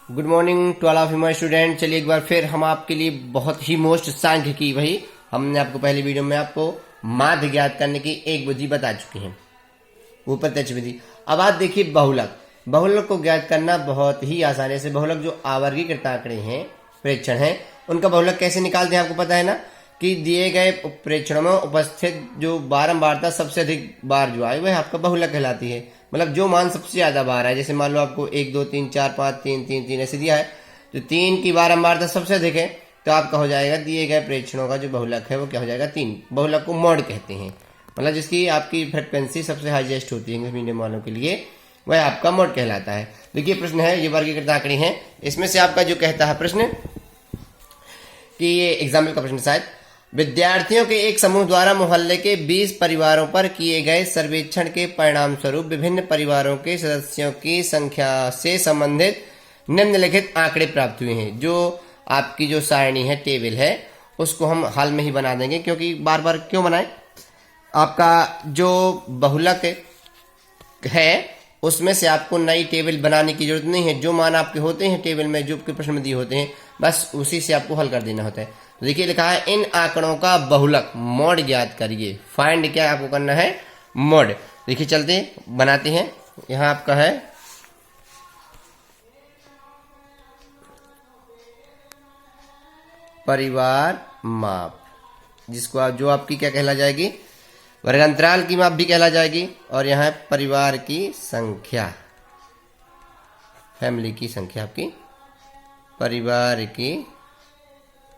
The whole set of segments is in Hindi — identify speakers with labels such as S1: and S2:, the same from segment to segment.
S1: Good morning to all of you my student. चलिए एक बार फिर हम आपके लिए बहुत ही मोस्ट सांख्यिकी वही हमने आपको पहली वीडियो में आपको माध्य ज्ञात करने की एक विधि बता चुके हैं, वो प्रत्यक्ष विधि। अब आप देखिए बहुलक। बहुलक को ज्ञात करना बहुत ही आसानी से, बहुलक जो आवर्गीकृत आंकड़े हैं, प्रेक्षण हैं, उनका बहुलक कैसे निकालते हैं आपको पता है ना, कि दिए गए प्रेक्षणों में उपस्थित जो बारंबारता सबसे अधिक बार जो आए वह आपका बहुलक कहलाती है। मतलब जो मान सबसे ज्यादा बार है, जैसे मान लो आपको 1 2 3 4 5 3 3 3 ऐसे दिया है, तो 3 की बारंबारता सबसे अधिक है, तो आपका हो जाएगा दिए गए प्रेक्षणों का जो बहुलक है वो क्या हो जाएगा 3। बहुलक को मॉड कहते हैं, मतलब जिसकी आपकी फ्रिक्वेंसी सबसे हाईएस्ट होती है इंग्लिश मीडियम वालों के लिए, वह आपका मॉड कहलाता है। देखिए प्रश्न है, ये वर्गीकृत आंकड़े हैं, इसमें से आपका जो कहता है प्रश्न कि ये एग्जाम्पल का प्रश्न शायद, विद्यार्थियों के एक समूह द्वारा मोहल्ले के 20 परिवारों पर किए गए सर्वेक्षण के परिणाम स्वरूप विभिन्न परिवारों के सदस्यों की संख्या से संबंधित निम्नलिखित आंकड़े प्राप्त हुए हैं। जो आपकी जो सारणी है, टेबल है, उसको हम हाल में ही बना देंगे, क्योंकि बार बार क्यों बनाएं। आपका जो बहुलक है उसमें से आपको नई टेबल बनाने की जरूरत नहीं है। जो मान आपके होते हैं टेबल में, जो आपके प्रश्न में दिए होते हैं, बस उसी से आपको हल कर देना होता है। तो देखिए लिखा है, इन आंकड़ों का बहुलक मॉड ज्ञात करिए। फाइंड क्या आपको करना है, मॉड। देखिए चलते बनाते हैं। यहां आपका है परिवार माप, जिसको आप जो आपकी क्या कहला जाएगी, वर्गांतराल की माप भी कहला जाएगी। और यहाँ है परिवार की संख्या, फैमिली की संख्या, आपकी परिवार की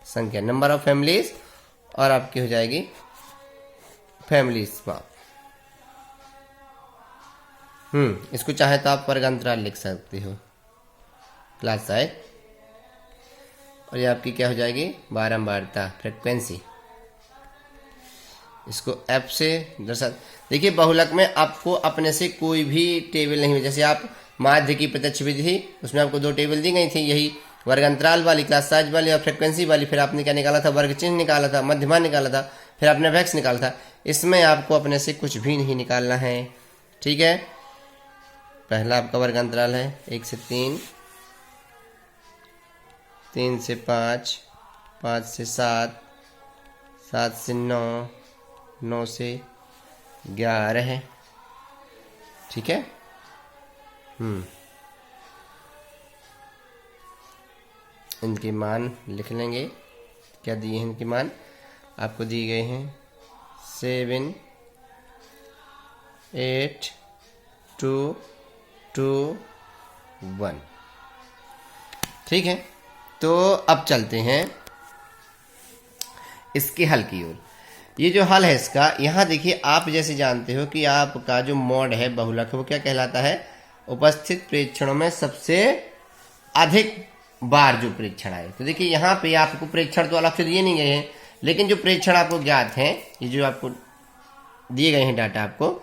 S1: संख्या, नंबर ऑफ फैमिलीज, और आपकी हो जाएगी फैमिलीज माप। इसको चाहे तो आप वर्गांतराल लिख सकते हो, क्लास साइज। और ये आपकी क्या हो जाएगी, बारंबारता, फ्रिक्वेंसी। इसको एफ से दर्शा। देखिए बहुलक में आपको अपने से कोई भी टेबल नहीं, जैसे आप माध्य की प्रत्यक्ष विधि थी, उसमें आपको 2 टेबल दी गई थी, यही वर्गांतराल वाली, क्लास साइज वाली और फ्रिक्वेंसी वाली। फिर आपने क्या निकाला था, वर्ग चिन्ह निकाला था, मध्यमान निकाला था, फिर आपने वैक्स निकाला था। इसमें आपको अपने से कुछ भी नहीं निकालना है, ठीक है। पहला आपका वर्गांतराल है 1 से 3, 3 से 5, 5 से 7, 7 से 9, 9 से 11 है, ठीक है। इनके मान लिख लेंगे। क्या दिए हैं इनके मान, आपको दिए गए हैं 7 8 2 2 1, ठीक है। तो अब चलते हैं इसके हल की ओर। ये जो हल है इसका, यहाँ देखिए, आप जैसे जानते हो कि आपका जो मॉड है, बहुलक है, वो क्या कहलाता है, उपस्थित प्रेक्षणों में सबसे अधिक बार जो प्रेक्षण आए। तो देखिए यहाँ पे आपको प्रेक्षण तो अलग से दिए नहीं गए हैं, लेकिन जो प्रेक्षण आपको ज्ञात हैं, ये जो आपको दिए गए हैं डाटा आपको,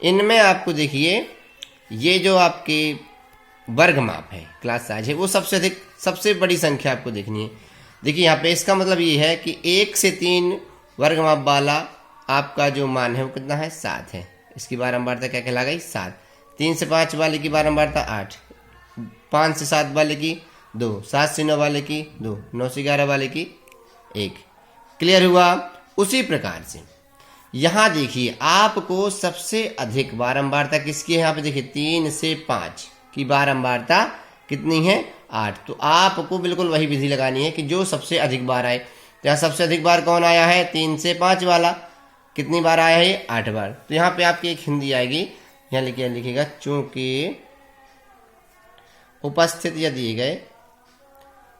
S1: इनमें आपको देखिए ये जो आपके वर्ग माप है, क्लास साइज है, वो सबसे अधिक, सबसे बड़ी संख्या आपको देखनी है। देखिए यहाँ पे इसका मतलब ये है कि 1 से 3 वर्ग माप वाला आपका जो मान है वो कितना है, 7 है। इसकी बारंबारता क्या कहला गई, 7। 3 से 5 वाले की बारंबारता 8, 5 से 7 वाले की 2, 7 से 9 वाले की 2, 9 से 11 वाले की 1। क्लियर हुआ। उसी प्रकार से यहाँ देखिए आपको सबसे अधिक बारंबारता किसकी है, यहाँ पे देखिए 3 से 5 की बारंबारता कितनी है, 8। तो आपको बिल्कुल वही विधि लगानी है कि जो सबसे अधिक बार आए। तो यहाँ सबसे अधिक बार कौन आया है, 3 से 5 वाला। कितनी बार आया है, 8 बार। तो यहाँ पे आपकी एक हिंदी आएगी, यहाँ लिखिएगा, चूंकि उपस्थित या दिए गए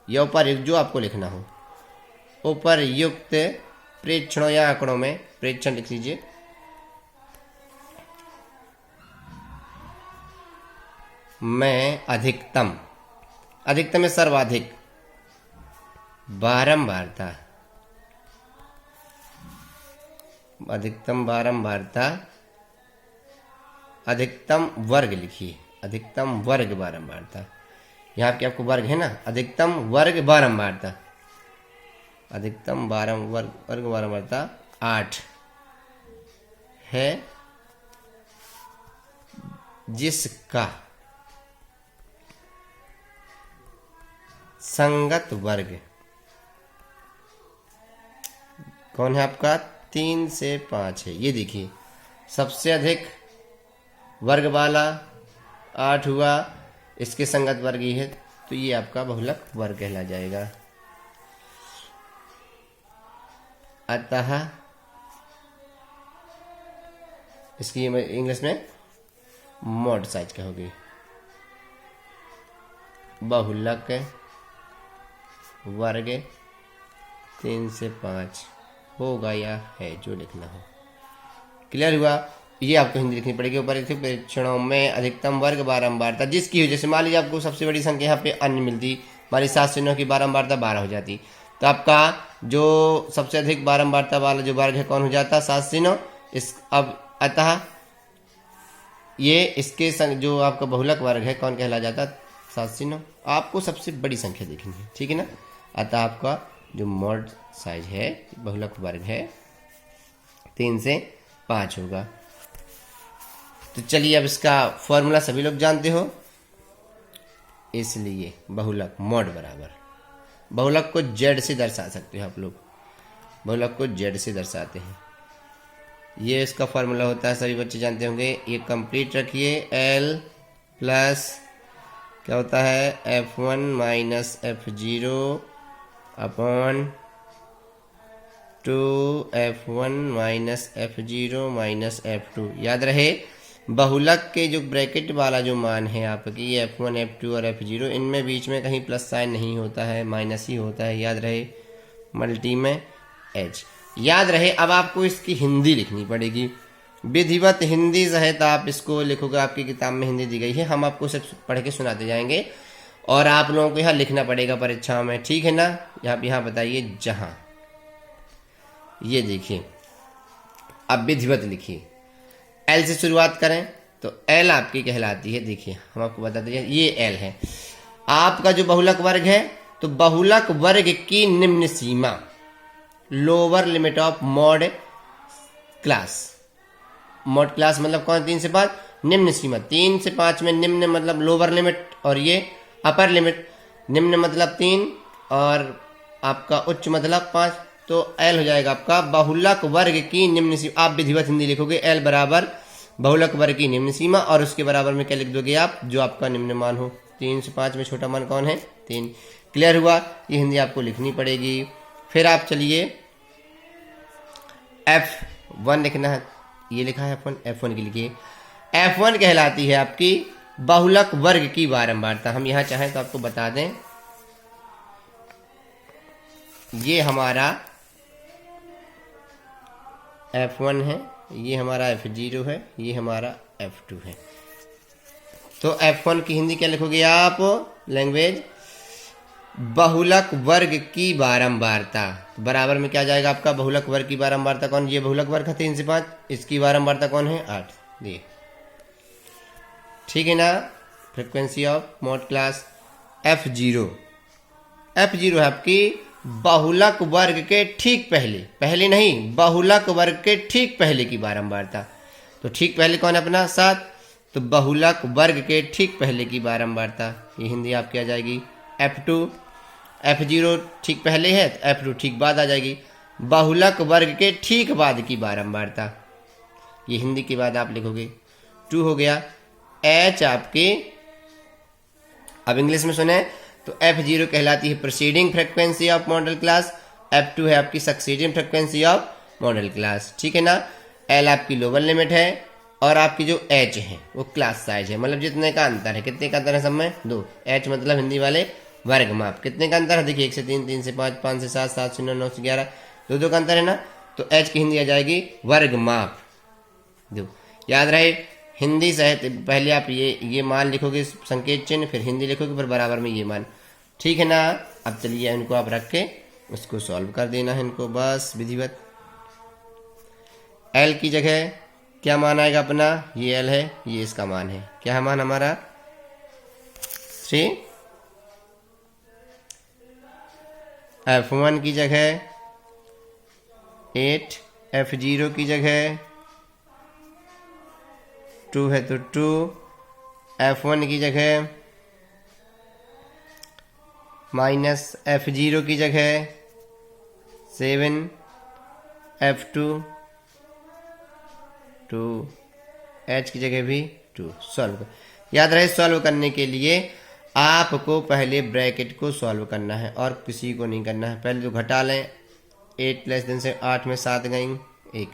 S1: या उपर्युक्त, जो आपको लिखना हो, उपर्युक्त प्रेक्षणों या आंकड़ों में, प्रेक्षण लिख लीजिए, में अधिकतम, अधिकतम में सर्वाधिक बारंबारता, अधिकतम बारंबारता, अधिकतम वर्ग लिखिए, अधिकतम वर्ग बारंबारता। यहाँ पे आपको वर्ग है ना, अधिकतम वर्ग बारंबारता, अधिकतम वर्ग बारंबारता 8 है, जिसका संगत वर्ग कौन है आपका? 3 से 5 है। ये देखिए सबसे अधिक वर्ग वाला 8 हुआ, इसके संगत वर्ग ही है, तो ये आपका बहुलक वर्ग कहला जाएगा। अतः इसकी इंग्लिश में मॉड साइज कहोगे। बहुलक वर्ग 3 से 5 होगा या है, जो लिखना हो। क्लियर हुआ? ये आपको हिंदी लिखनी पड़ेगी। ऊपर परीक्षणों में अधिकतम वर्ग बारंबारता जिसकी हो, जैसे मान लीजिए आपको सबसे बड़ी संख्या यहाँ पे अन्य मिलती, हमारी 7 से 9 की बारंबारता 12 हो जाती, तो आपका जो सबसे अधिक बारंबारता वाला जो वर्ग है कौन हो जाता? 7 से 9। इस अब अतः ये इसके संग जो आपका बहुलक वर्ग है कौन कहला जाता? 7 से 9। आपको सबसे बड़ी संख्या देखनी है, ठीक है ना? अतः आपका जो मॉड साइज है बहुलक वर्ग है 3 से 5 होगा। तो चलिए अब इसका फॉर्मूला सभी लोग जानते हो, इसलिए बहुलक मॉड बराबर, बहुलक को जेड से दर्शा सकते हो आप लोग, बहुलक को जेड से दर्शाते हैं। ये इसका फॉर्मूला होता है, सभी बच्चे जानते होंगे। ये कंप्लीट रखिए, एल प्लस क्या होता है? F1 minus F0 upon 2F1 minus F0 minus F2। याद रहे बहुलक के जो ब्रैकेट वाला जो मान है आपकी F1 F2 और F0, इनमें बीच में कहीं प्लस साइन नहीं होता है, माइनस ही होता है। याद रहे मल्टी में H। याद रहे अब आपको इसकी हिंदी लिखनी पड़ेगी, विधिवत हिंदी सहायता आप इसको लिखोगे, आपकी किताब में हिंदी दी गई है, हम आपको सिर्फ पढ़ के सुनाते जाएंगे और आप लोगों को यहाँ लिखना पड़ेगा परीक्षा में, ठीक है ना? यहाँ बताइए जहां, ये देखिए अब विधिवत लिखिए, एल से शुरुआत करें तो एल आपकी कहलाती है, देखिए हम आपको बताते हैं ये एल है आपका जो बहुलक वर्ग है। तो बहुलक वर्ग की निम्न सीमा, lower limit of mod class, mod class मतलब कौन? 3 से 5 निम्न सीमा, 3 से 5 में निम्न मतलब लोअर लिमिट और ये अपर लिमिट। निम्न मतलब 3 और आपका उच्च मतलब 5, तो एल हो जाएगा आपका बहुलक वर्ग की निम्न सीमा। आप विधिवत हिंदी लिखोगे एल बराबर बहुलक वर्ग की निम्न सीमा और उसके बराबर में क्या लिख दोगे आप? जो आपका निम्न मान हो। 3 से 5 में छोटा मान कौन है? 3। क्लियर हुआ? ये हिंदी आपको लिखनी पड़ेगी। फिर आप चलिए F1 लिखना है, ये लिखा है F1 की लिखिए। F1 कहलाती है आपकी बहुलक वर्ग की बारंबारता। हम यहां चाहें तो आपको बता दें, ये हमारा F1 है, ये हमारा F0 है, ये हमारा F2 है। तो F1 की हिंदी क्या लिखोगे आप? लैंग्वेज बहुलक वर्ग की बारंबारता, बराबर में क्या जाएगा आपका? बहुलक वर्ग की बारंबारता कौन? ये बहुलक वर्ग है 3 से 5, इसकी बारंबारता कौन है? 8। ये ठीक है ना? Frequency of mod class F0 है आपकी बहुलक वर्ग के ठीक पहले नहीं, बहुलक वर्ग के ठीक पहले की बारंबारता। तो ठीक पहले कौन है अपना? 7। तो बहुलक वर्ग के ठीक पहले की बारंबारता, ये हिंदी आपकी आ जाएगी F2। F0 ठीक पहले है तो F2 ठीक बाद आ जाएगी। बहुलक वर्ग के ठीक बाद की बारंबारता, ये हिंदी के बाद आप लिखोगे 2 हो गया। H आपके, अब इंग्लिश में सुने तो F0 कहलाती है proceeding frequency of model class, F2 है आपकी succeeding frequency of model class, ठीक है ना? L आपकी लोअर लिमिट है और आपकी जो H है वो क्लास साइज है, मतलब जितने का अंतर है। कितने का अंतर है सब में? 2। H मतलब हिंदी वाले वर्ग माप। कितने का अंतर है? देखिए 1 से 3, 3 से 5, 5 से 7, 7 से 9, 9 से 11, 2 का अंतर है ना? तो H की हिंदी आ जाएगी वर्ग माप। दो याद रहे हिंदी साहित्य, पहले आप ये मान लिखोगे संकेत चिन्ह, फिर हिंदी लिखोगे, फिर बराबर में ये मान, ठीक है ना? अब चलिए इनको आप रख के उसको सॉल्व कर देना है इनको, बस विधिवत। L की जगह क्या मान आएगा अपना? ये L है, ये इसका मान है, क्या मान हमारा? 3। F1 की जगह 8, F0 की जगह 2 है तो 2, F1 की जगह माइनस F0 की जगह 7 F2 2 H की जगह भी 2 सॉल्व। याद रहे सॉल्व करने के लिए आपको पहले ब्रैकेट को सॉल्व करना है और किसी को नहीं करना है। पहले तो घटा लें, 8 लेस देन से 8 में 7 गई 1।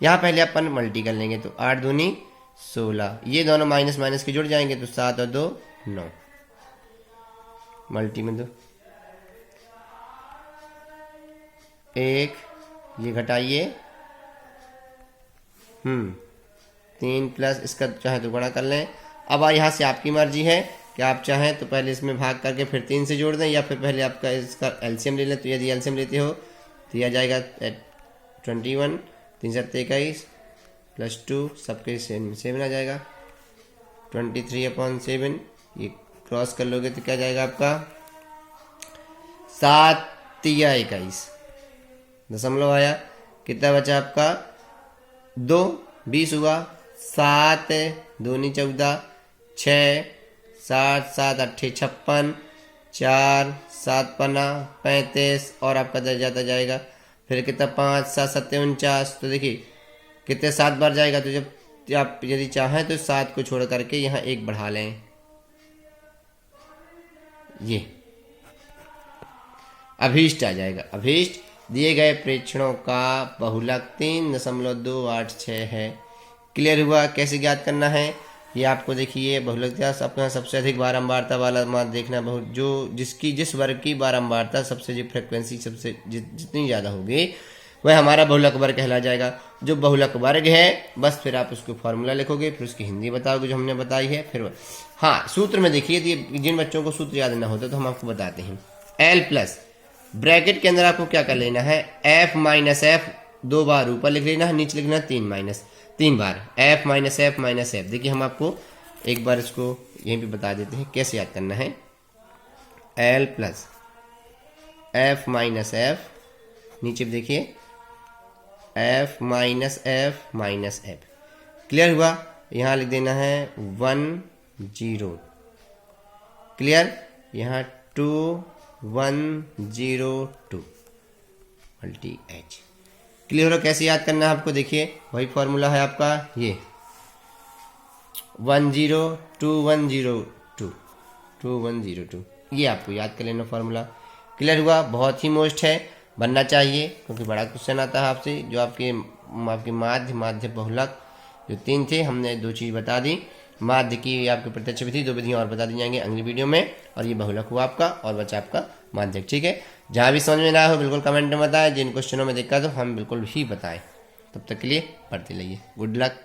S1: यहाँ पहले अपन मल्टी कर लेंगे तो 8 दूनी 16, ये दोनों माइनस माइनस के जुड़ जाएंगे तो 7 और 2 9, मल्टी में 2 1, ये घटाइए 3 प्लस इसका चाहे तो गुणा कर लें। अब यहाँ से आपकी मर्जी है कि आप चाहें तो पहले इसमें भाग करके फिर 3 से जोड़ दें, या फिर पहले आपका इसका एलसीएम ले लें। तो यदि एलसीएम लेते हो तो यह जाएगा 21 3 7 21 प्लस 2 सबके 7 आ जाएगा 23/7। ये क्रॉस कर लोगे तो क्या जाएगा आपका 7 3 21 दशमलव आया। कितना बचा आपका 2 20 हुआ, 7 दूनी 14 6 7 7 8 56 4 7 5 35 और आपका दर्ज जाता जाएगा। फिर कितना 5 7 7 49। तो देखिए कितने 7 बार जाएगा, तो जब आप यदि चाहें तो 7 को छोड़ करके यहाँ 1 बढ़ा लें। ये अभीष्ट आ जाएगा। अभीष्ट दिए गए प्रेक्षणों का बहुलक 3.286 है। क्लियर हुआ? कैसे ज्ञात करना है ये आपको देखिए बहुलक अपना सबसे अधिक बारंबारता वाला मान देखना, बहुत जो जिस वर्ग की बारंबारता सबसे जो फ्रिक्वेंसी सबसे जितनी ज़्यादा होगी वह हमारा बहुलक वर्ग कहला जाएगा। जो बहुलक वर्ग है बस फिर आप उसको फॉर्मूला लिखोगे, फिर उसकी हिंदी बताओगे जो हमने बताई है। फिर हाँ सूत्र में देखिए, जिन बच्चों को सूत्र याद ना होता तो हम आपको बताते हैं। L प्लस ब्रैकेट के अंदर आपको क्या कर लेना है, F माइनस F 2 बार ऊपर लिख लेना है, नीचे लिखना है 3 बार F minus F minus F। देखिए हम आपको एक बार इसको यहीं पे बता देते हैं कैसे याद करना है। L plus F minus F, नीचे देखिए F minus F minus F। Clear हुआ? यहाँ लिख देना है 1 0। क्लियर? यहाँ 2 1 0 2 मल्टी H। क्लियर हो? कैसे याद करना है आपको देखिए, वही फॉर्मूला है आपका ये 1 0 2 1 0 2 2 1 0 2, ये आपको याद कर लेना फॉर्मूला। क्लियर हुआ? बहुत ही मोस्ट है, बनना चाहिए क्योंकि बड़ा क्वेश्चन आता है आपसे। जो आपके माध्य बहुलक जो 3 थे, हमने 2 चीज़ बता दी। माध्य की आपकी प्रत्यक्ष विधि, 2 विधियाँ और बता दी जाएंगी अगली वीडियो में। और ये बहुलक हुआ आपका और बचा आपका माध्यक। ठीक है, जहाँ भी समझ में ना हो बिल्कुल कमेंट में बताएं, जिन क्वेश्चनों में दिक्कत हो हम बिल्कुल ही बताएं। तब तक के लिए पढ़ते रहिए। Good luck.